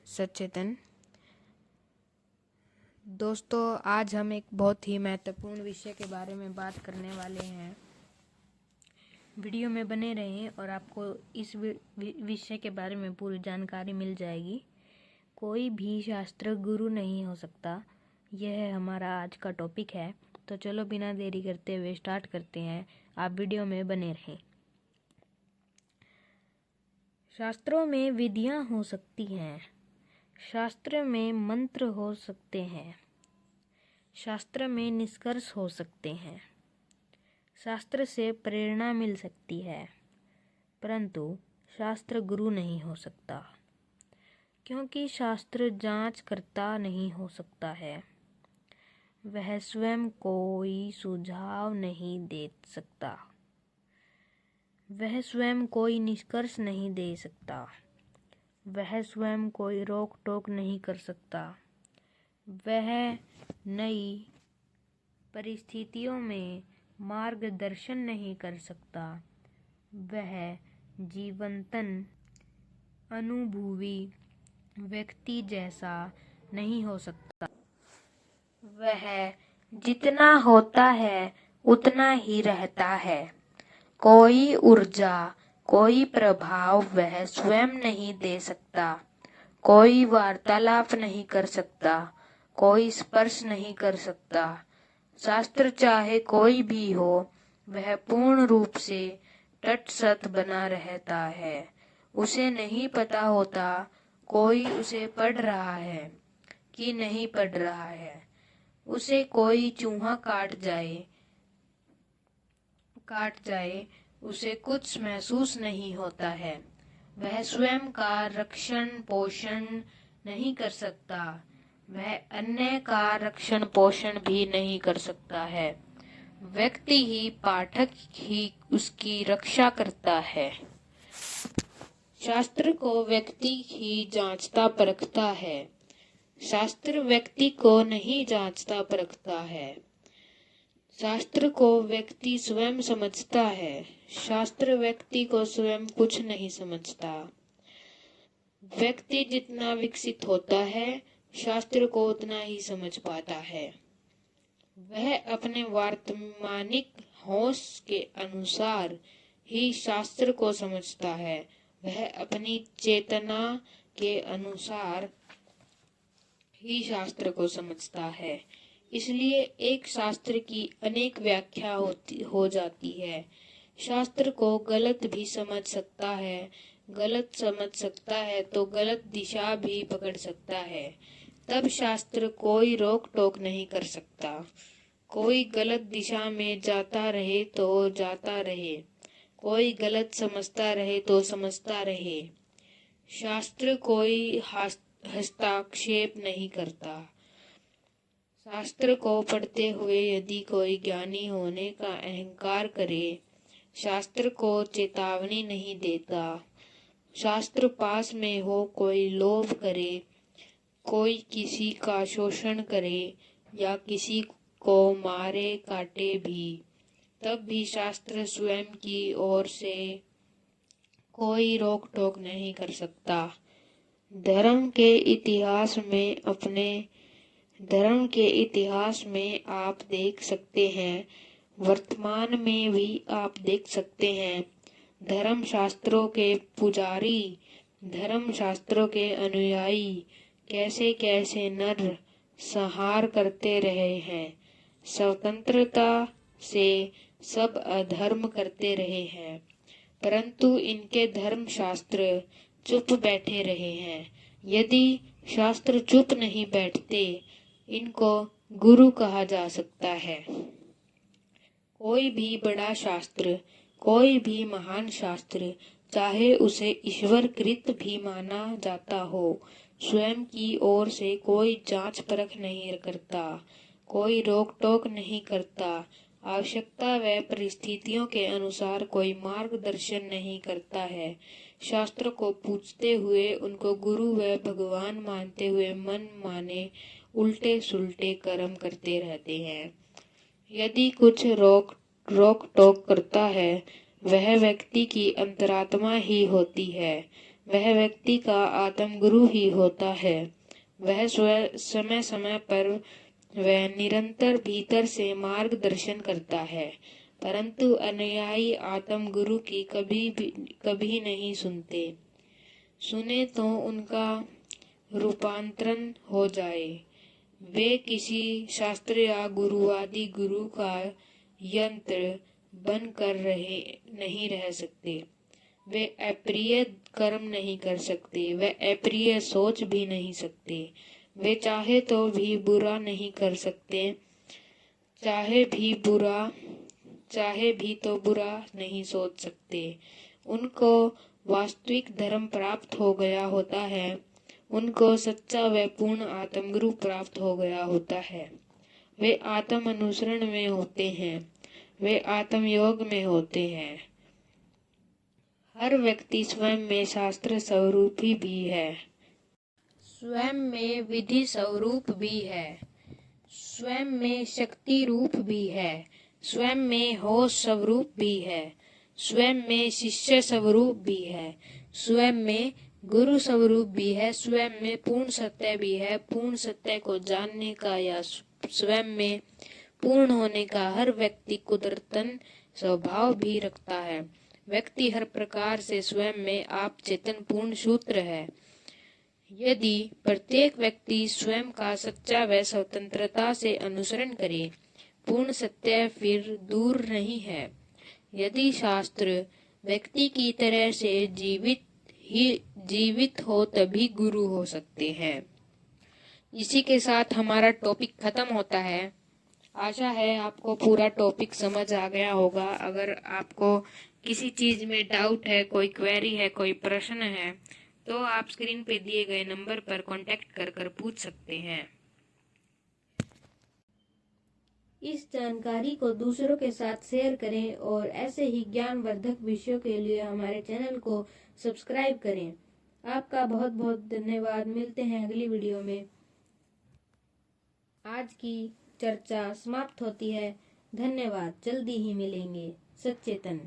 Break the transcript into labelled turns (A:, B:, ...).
A: सचेतन। दोस्तों, आज हम एक बहुत ही महत्वपूर्ण विषय के बारे में बात करने वाले हैं। वीडियो में बने रहें और आपको इस विषय के बारे में पूरी जानकारी मिल जाएगी। कोई भी शास्त्र गुरु नहीं हो सकता, यह हमारा आज का टॉपिक है। तो चलो बिना देरी करते हुए स्टार्ट करते हैं। आप वीडियो में बने रहें। शास्त्रों में विधियां हो सकती हैं, शास्त्र में मंत्र हो सकते हैं, शास्त्र में निष्कर्ष हो सकते हैं, शास्त्र से प्रेरणा मिल सकती है, परंतु शास्त्र गुरु नहीं हो सकता, क्योंकि शास्त्र जांच करता नहीं हो सकता है। वह स्वयं कोई सुझाव नहीं दे सकता, वह स्वयं कोई निष्कर्ष नहीं दे सकता, वह स्वयं कोई रोक टोक नहीं कर सकता, वह नई परिस्थितियों में मार्गदर्शन नहीं कर सकता, वह जीवंतन अनुभवी व्यक्ति जैसा नहीं हो सकता। वह जितना होता है उतना ही रहता है। कोई ऊर्जा, कोई प्रभाव वह स्वयं नहीं दे सकता, कोई वार्तालाप नहीं कर सकता, कोई स्पर्श नहीं कर सकता। शास्त्र चाहे कोई भी हो, वह पूर्ण रूप से तटस्थ बना रहता है। उसे नहीं पता होता कोई उसे पढ़ रहा है कि नहीं पढ़ रहा है। उसे कोई चूहा काट जाए उसे कुछ महसूस नहीं होता है। वह स्वयं का रक्षण पोषण नहीं कर सकता, वह अन्य का रक्षण पोषण भी नहीं कर सकता है। व्यक्ति ही, पाठक ही उसकी रक्षा करता है। शास्त्र को व्यक्ति ही जांचता परखता है, शास्त्र व्यक्ति को नहीं जांचता परखता है। शास्त्र को व्यक्ति स्वयं समझता है, शास्त्र व्यक्ति को स्वयं कुछ नहीं समझता। व्यक्ति जितना विकसित होता है, शास्त्र को उतना ही समझ पाता है। वह अपने वर्तमानिक होश के अनुसार ही शास्त्र को समझता है, वह अपनी चेतना के अनुसार ही शास्त्र को समझता है। इसलिए एक शास्त्र की अनेक व्याख्या हो जाती है। शास्त्र को गलत भी समझ सकता है, गलत समझ सकता है तो गलत दिशा भी पकड़ सकता है। तब शास्त्र कोई रोक टोक नहीं कर सकता। कोई गलत दिशा में जाता रहे तो जाता रहे, कोई गलत समझता रहे तो समझता रहे। शास्त्र कोई हस्तक्षेप नहीं करता। शास्त्र को पढ़ते हुए यदि कोई ज्ञानी होने का अहंकार करे, शास्त्र को चेतावनी नहीं देता। शास्त्र पास में हो कोई लोभ करे, कोई किसी का शोषण करे या किसी को मारे काटे भी, तब भी शास्त्र स्वयं की ओर से कोई रोक टोक नहीं कर सकता। धर्म के इतिहास में आप देख सकते हैं, वर्तमान में भी आप देख सकते हैं, धर्म शास्त्रों के पुजारी, धर्म शास्त्रों के अनुयायी कैसे कैसे नर संहार करते रहे हैं। स्वतंत्रता से सब अधर्म करते रहे हैं, परंतु इनके धर्म शास्त्र चुप बैठे रहे हैं। यदि शास्त्र चुप नहीं बैठते, इनको गुरु कहा जा सकता है। कोई भी बड़ा शास्त्र, कोई भी महान शास्त्र, चाहे उसे ईश्वर कृत भी माना जाता हो, स्वयं की ओर से कोई जांच परख नहीं करता, कोई रोक टोक नहीं करता, आवश्यकता व परिस्थितियों के अनुसार कोई मार्गदर्शन नहीं करता है। शास्त्र को पूछते हुए, उनको गुरु व भगवान मानते हुए मन माने उल्टे सुलटे कर्म करते रहते हैं। यदि कुछ रोक टोक करता है, वह व्यक्ति की अंतरात्मा ही होती है। वह व्यक्ति का आत्म गुरु ही होता है। वह समय समय पर वह निरंतर भीतर से मार्गदर्शन करता है, परंतु अनुयायी आत्म गुरु की कभी नहीं सुनते। सुने तो उनका रूपांतरण हो जाए। वे किसी शास्त्र या गुरुवादी गुरु का यंत्र बनकर नहीं रह सकते। वे अप्रिय कर्म नहीं कर सकते, वे अप्रिय सोच भी नहीं सकते। वे चाहे बुरा नहीं कर सकते, चाहे भी तो बुरा नहीं सोच सकते। उनको वास्तविक धर्म प्राप्त हो गया होता है, उनको सच्चा व पूर्ण आत्मगुरु प्राप्त हो गया होता है। वे आत्म अनुसरण में होते हैं, वे आत्म योग में होते हैं। हर व्यक्ति स्वयं में शास्त्र स्वरूपी भी है, स्वयं में विधि स्वरूप भी है, स्वयं में शक्ति रूप भी है, स्वयं में होश स्वरूप भी है, स्वयं में शिष्य स्वरूप भी है, स्वयं में गुरु स्वरूप भी है, स्वयं में पूर्ण सत्य भी है। पूर्ण सत्य को जानने का या स्वयं में पूर्ण होने का हर व्यक्ति कुदरतन स्वभाव भी रखता है। व्यक्ति हर प्रकार से स्वयं में आप चेतन पूर्ण सूत्र है। यदि प्रत्येक व्यक्ति स्वयं का सच्चा व स्वतंत्रता से अनुसरण करे, पूर्ण सत्य फिर दूर नहीं है। यदि शास्त्र व्यक्ति की तरह से जीवित हो तभी गुरु हो सकते हैं। इसी के साथ हमारा टॉपिक खत्म होता है। आशा है आपको पूरा टॉपिक समझ आ गया होगा। अगर आपको किसी चीज में डाउट है, कोई क्वेरी है, कोई प्रश्न है, तो आप स्क्रीन पे दिए गए नंबर पर कांटेक्ट कर पूछ सकते हैं।
B: इस जानकारी को दूसरों के साथ शेयर करें और ऐसे ही ज्ञानवर्धक विषयों के लिए हमारे चैनल को सब्सक्राइब करें। आपका बहुत बहुत धन्यवाद। मिलते हैं अगली वीडियो में। आज की चर्चा समाप्त होती है। धन्यवाद। जल्दी ही मिलेंगे। सचेतन।